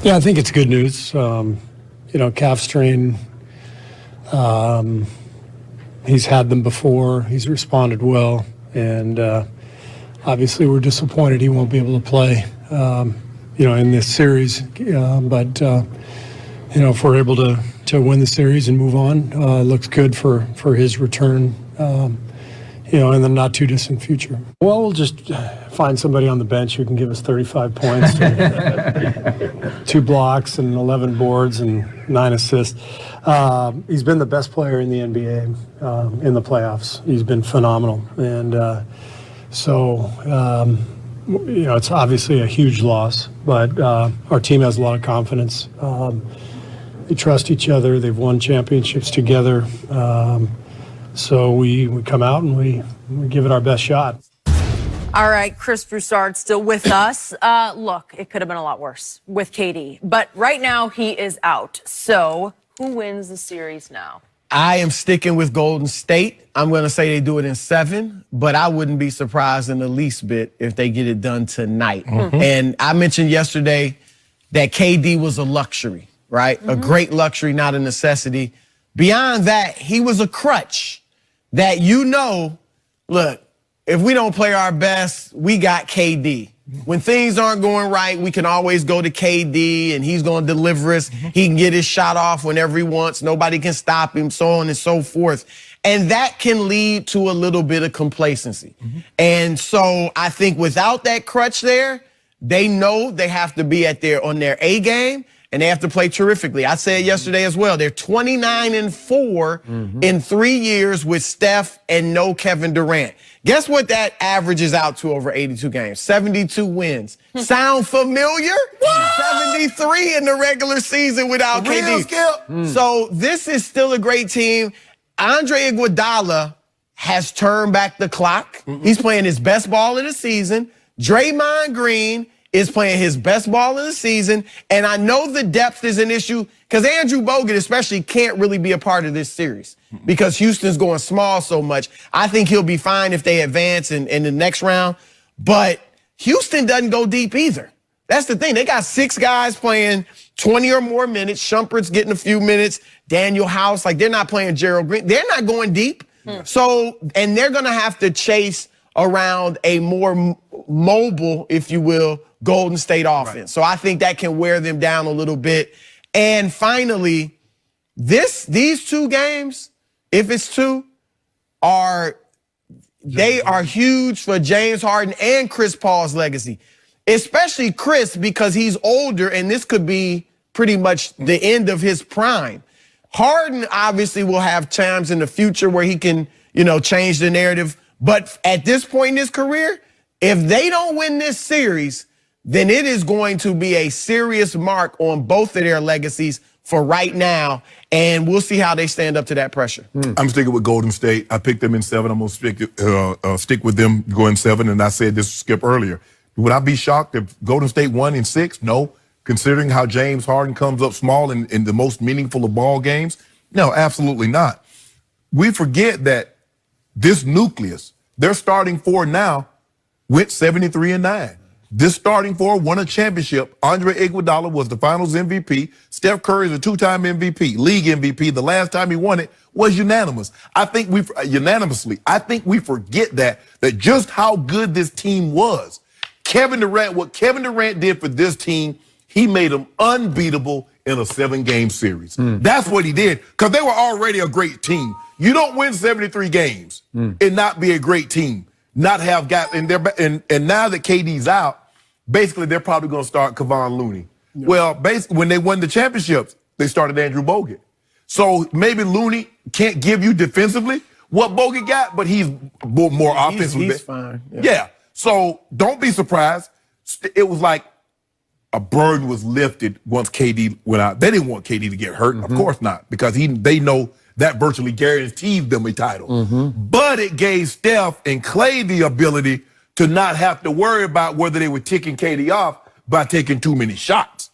Yeah, I think it's good news. Calf strain, he's had them before. He's responded well. And obviously we're disappointed he won't be able to play, in this series. But if we're able to win the series and move on, it looks good for his return, in the not too distant future. Well, we'll just find somebody on the bench who can give us 35 points, 2 blocks and 11 boards and 9 assists. He's been the best player in the NBA in the playoffs. He's been phenomenal. And it's obviously a huge loss, but our team has a lot of confidence. They trust each other. They've won championships together. So we come out and we give it our best shot. All right, Chris Broussard still with us. Look, it could have been a lot worse with KD, but right now he is out. So who wins the series now? I am sticking with Golden State. I'm going to say they do it in 7, but I wouldn't be surprised in the least bit if they get it done tonight. And I mentioned yesterday that KD was a luxury, right? A great luxury, not a necessity. Beyond that, he was a crutch that, look, if we don't play our best, we got KD. When things aren't going right, we can always go to KD and he's going to deliver us. He can get his shot off whenever he wants. Nobody can stop him, so on and so forth. And that can lead to a little bit of complacency. And so I think without that crutch there, they know they have to be on their A game. And they have to play terrifically. I said yesterday as well, they're 29-4 in 3 years with Steph and no Kevin Durant. Guess what that averages out to over 82 games? 72 wins. Sound familiar? What? 73 in the regular season without KD. So this is still a great team. Andre Iguodala has turned back the clock. He's playing his best ball of the season. Draymond Green is playing his best ball of the season. And I know the depth is an issue because Andrew Bogut especially can't really be a part of this series because Houston's going small so much. I think he'll be fine if they advance in the next round. But Houston doesn't go deep either. That's the thing. They got 6 guys playing 20 or more minutes. Shumpert's getting a few minutes. Daniel House, they're not playing Gerald Green. They're not going deep. So, and they're going to have to chase around a more mobile, if you will, Golden State offense. So I think that can wear them down a little bit. And finally, these 2 games, if it's 2, they are huge for James Harden and Chris Paul's legacy. Especially Chris, because he's older and this could be pretty much the end of his prime. Harden obviously will have times in the future where he can, change the narrative. But at this point in his career, if they don't win this series, then it is going to be a serious mark on both of their legacies for right now, and we'll see how they stand up to that pressure. I'm sticking with Golden State. I picked them in 7. I'm going to stick with them going 7, and I said this to Skip earlier. Would I be shocked if Golden State won in 6? No. Considering how James Harden comes up small in the most meaningful of ball games? No, absolutely not. We forget that this nucleus, their starting 4 now, went 73-9. This starting 4 won a championship. Andre Iguodala was the finals MVP. Steph Curry is a 2-time MVP, league MVP. The last time he won it was unanimous. I think we forget that just how good this team was. What Kevin Durant did for this team, he made them unbeatable in a 7-game series. That's what he did, because they were already a great team. You don't win 73 games and not be a great team. Not have got and now that KD's out, basically they're probably going to start Kevon Looney. Yep. Well, basically when they won the championships, they started Andrew Bogut. So maybe Looney can't give you defensively what Bogut got, but he's more offensively. He's fine. Yeah. So don't be surprised. It was like a burden was lifted once KD went out. They didn't want KD to get hurt, of course not, because they know that virtually guaranteed them a title. But it gave Steph and Clay the ability to not have to worry about whether they were ticking KD off by taking too many shots.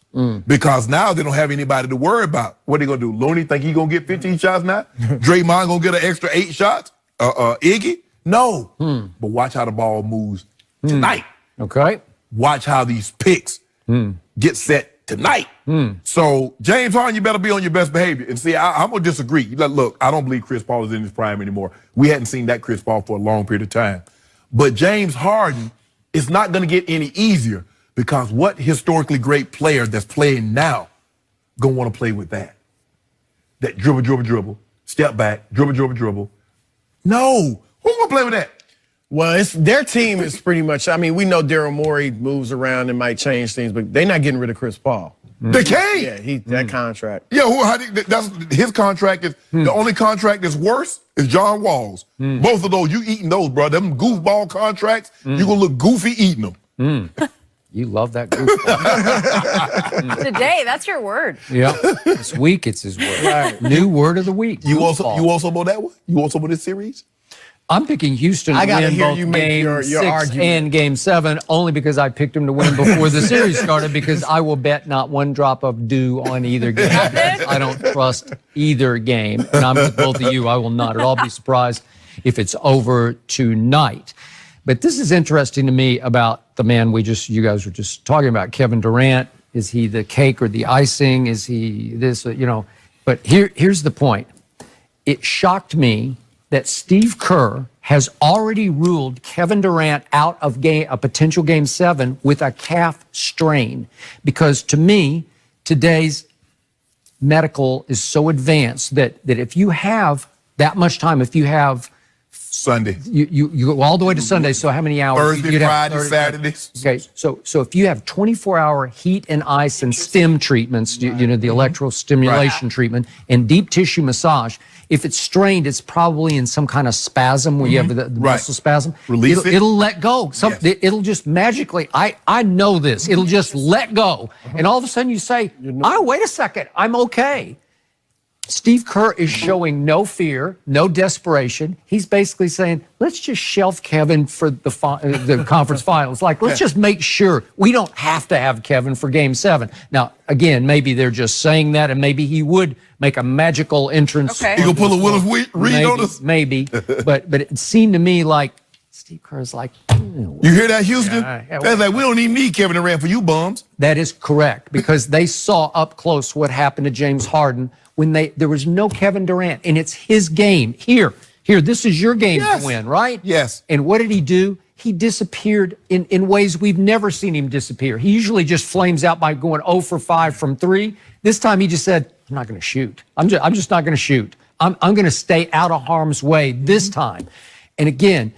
Because now they don't have anybody to worry about. What are they going to do? Looney think he's going to get 15 shots now? Draymond going to get an extra 8 shots? Iggy? No. But watch how the ball moves tonight. Okay. Watch how these picks get set tonight. So James Harden, you better be on your best behavior. And see, I'm gonna disagree. Look, I don't believe Chris Paul is in his prime anymore. We hadn't seen that Chris Paul for a long period of time. But James Harden is not gonna get any easier because what historically great player that's playing now gonna want to play with that? That dribble, step back, dribble. No, who's gonna play with that? Well, their team is pretty much, I mean, we know Daryl Morey moves around and might change things, but they're not getting rid of Chris Paul. They can't. Yeah, that contract. Yeah, that's his contract is the only contract that's worse is John Wall's. Both of those, you eating those, bro. Them goofball contracts, you gonna look goofy eating them. You love that goofball. Today, that's your word. Yeah, this week it's his word. Right. New word of the week. You also about that one? You also about this series? I'm picking Houston to gotta win hear both you make Game your 6 argument. and Game 7, only because I picked him to win before the series started, because I will bet not one drop of dew on either game. I don't trust either game, and I'm with both of you. I will not at all be surprised if it's over tonight. But this is interesting to me about the man you guys were just talking about, Kevin Durant. Is he the cake or the icing? Is he this, But here's the point. It shocked me that Steve Kerr has already ruled Kevin Durant out of a potential Game 7 with a calf strain. Because to me, today's medical is so advanced that if you have that much time, if you have Sunday. You go all the way to Sunday, so how many hours? Thursday, Friday, Saturday. Okay, so if you have 24-hour heat and ice and stim treatments, the electrostimulation treatment, and deep tissue massage, if it's strained, it's probably in some kind of spasm where you have the muscle spasm. Release it. It'll let go. It'll just magically, I know this, it'll just let go. And all of a sudden you say, wait a second, I'm okay. Steve Kerr is showing no fear, no desperation. He's basically saying, let's just shelf Kevin for the conference finals. Let's just make sure we don't have to have Kevin for Game 7. Now, again, maybe they're just saying that, and maybe he would make a magical entrance. Okay. You gonna pull a Willis Reed on us? Maybe. But it seemed to me like Steve Kerr's like, you hear that, Houston? Yeah, That's like, we don't even need Kevin Durant for you bums. That is correct, because they saw up close what happened to James Harden when there was no Kevin Durant, and it's his game. Here, this is your game to win, right? Yes. And what did he do? He disappeared in ways we've never seen him disappear. He usually just flames out by going 0 for 5 from 3. This time he just said, I'm not going to shoot. I'm just not going to shoot. I'm going to stay out of harm's way this time. And again,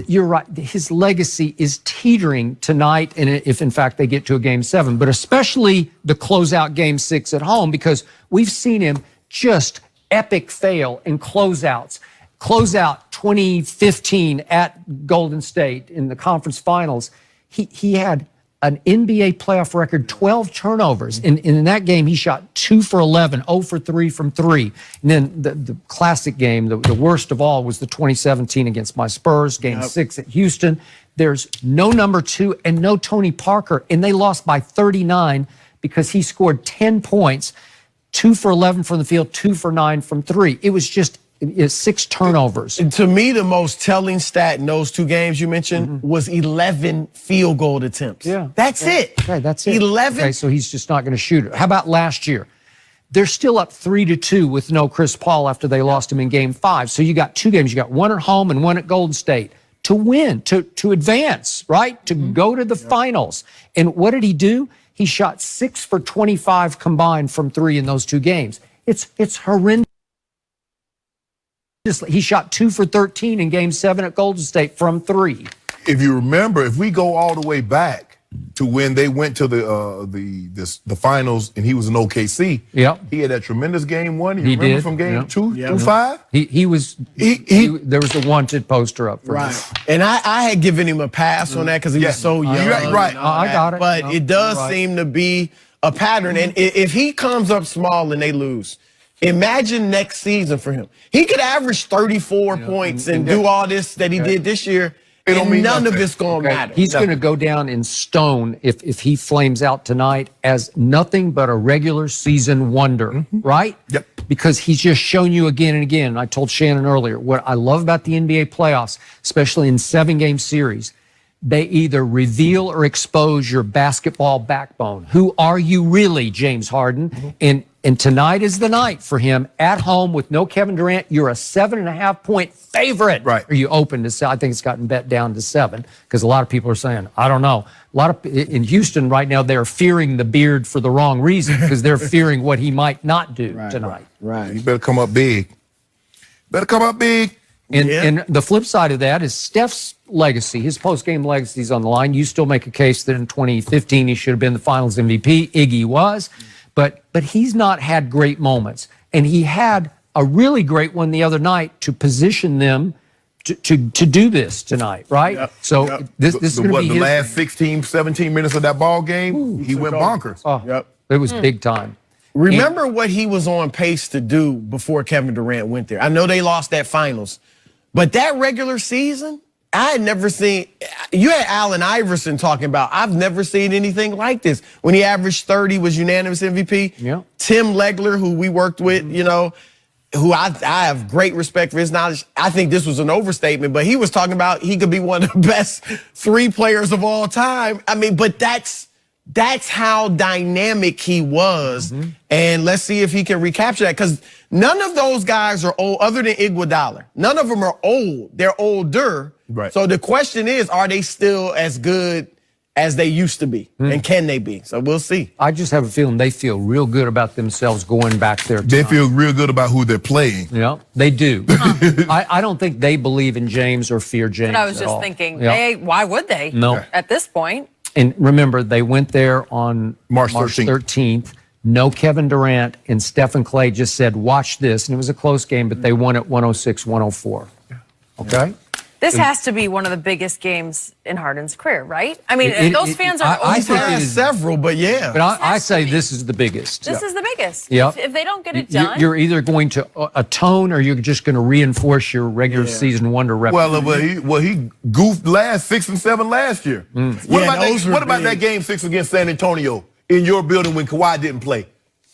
you're right. His legacy is teetering tonight, and if in fact they get to a Game 7, but especially the closeout Game 6 at home, because we've seen him just epic fail in closeouts. Closeout 2015 at Golden State in the conference finals. He had an NBA playoff record, 12 turnovers. In that game, he shot 2 for 11, 0 for 3 from 3. And then the classic game, the worst of all, was the 2017 against my Spurs, Game 6 at Houston. There's no number 2 and no Tony Parker, and they lost by 39 because he scored 10 points, 2 for 11 from the field, 2 for 9 from 3. It was just 6 turnovers. And to me, the most telling stat in those 2 games you mentioned was 11 field goal attempts. Yeah. That's it. Okay, that's it. 11. Okay, so he's just not going to shoot it. How about last year? They're still up 3-2 with no Chris Paul after they lost him in Game 5. So you got 2 games. You got one at home and one at Golden State to win, to advance, right? To go to the finals. And what did he do? He shot 6 for 25 combined from 3 in those 2 games. It's horrendous. He shot 2 for 13 in Game 7 at Golden State from 3. If you remember, if we go all the way back to when they went to the finals and he was in OKC, he had that tremendous Game 1. You remember from Game 2 through 5? He was there was a wanted poster up for him. And I had given him a pass on that because he was so young. Right. I got it. But it does seem to be a pattern. And if he comes up small and they lose, imagine next season for him. He could average 34 points and do all this that he did this year, and none of it's going to matter. He's going to go down in stone if he flames out tonight as nothing but a regular season wonder, right? Yep. Because he's just shown you again and again. I told Shannon earlier, what I love about the NBA playoffs, especially in 7-game series, they either reveal or expose your basketball backbone. Who are you really, James Harden? And tonight is the night for him at home with no Kevin Durant. You're a 7.5-point favorite. Right. Are you open to say? I think it's gotten bet down to 7 because a lot of people are saying, I don't know. A lot of in Houston right now, they're fearing the beard for the wrong reason because they're fearing what he might not do tonight. Right. You better come up big. Better come up big. And the flip side of that is Steph's legacy, his post-game legacy is on the line. You still make a case that in 2015 he should have been the Finals MVP. Iggy was, but he's not had great moments, and he had a really great one the other night to position them to do this tonight, right? Yep. So this is going to be the his last 16, 17 minutes of that ball game. He went bonkers. It was big time. Remember what he was on pace to do before Kevin Durant went there. I know they lost that finals, but that regular season, I had never seen. You had Allen Iverson talking about, I've never seen anything like this. When he averaged 30, was unanimous MVP. Yeah. Tim Legler, who we worked with, you know, who I have great respect for his knowledge. I think this was an overstatement, but he was talking about he could be one of the best 3 players of all time. I mean, but that's how dynamic he was. And let's see if he can recapture that, because none of those guys are old, other than Iguodala. None of them are old. They're older. Right. So the question is, are they still as good as they used to be? And can they be? So we'll see. I just have a feeling they feel real good about themselves going back there tonight. They feel real good about who they're playing. Yeah, they do. I don't think they believe in James or fear James. And I was at just all. thinking, Yeah. why would they? No. At this point. And remember, they went there on March 13th. No Kevin Durant, and Stephen Clay just said, watch this. And it was a close game, but they won at 106-104. Okay? This has to be one of the biggest games in Harden's career, right? I mean, those fans are I He's think over. it had is- several, but yeah. But I has to say be. this is the biggest. This is the biggest. Yep. If they don't get it done. You're either going to atone or you're just going to reinforce your regular season wonder record. Well, he goofed last 6 and 7 last year. What about that game 6 against San Antonio in your building when Kawhi didn't play?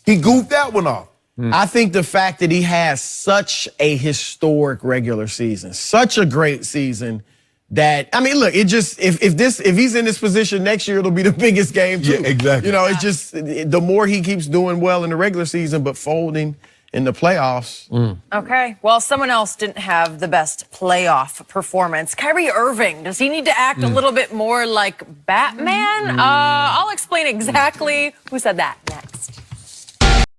He goofed that one off. I think the fact that he has such a historic regular season, such a great season, that, I mean, look, it just, if he's in this position next year, it'll be the biggest game too. Yeah, exactly. You know, it's just, the more he keeps doing well in the regular season, but folding in the playoffs. Okay. Well, someone else didn't have the best playoff performance. Kyrie Irving, does he need to act a little bit more like Batman? I'll explain exactly who said that.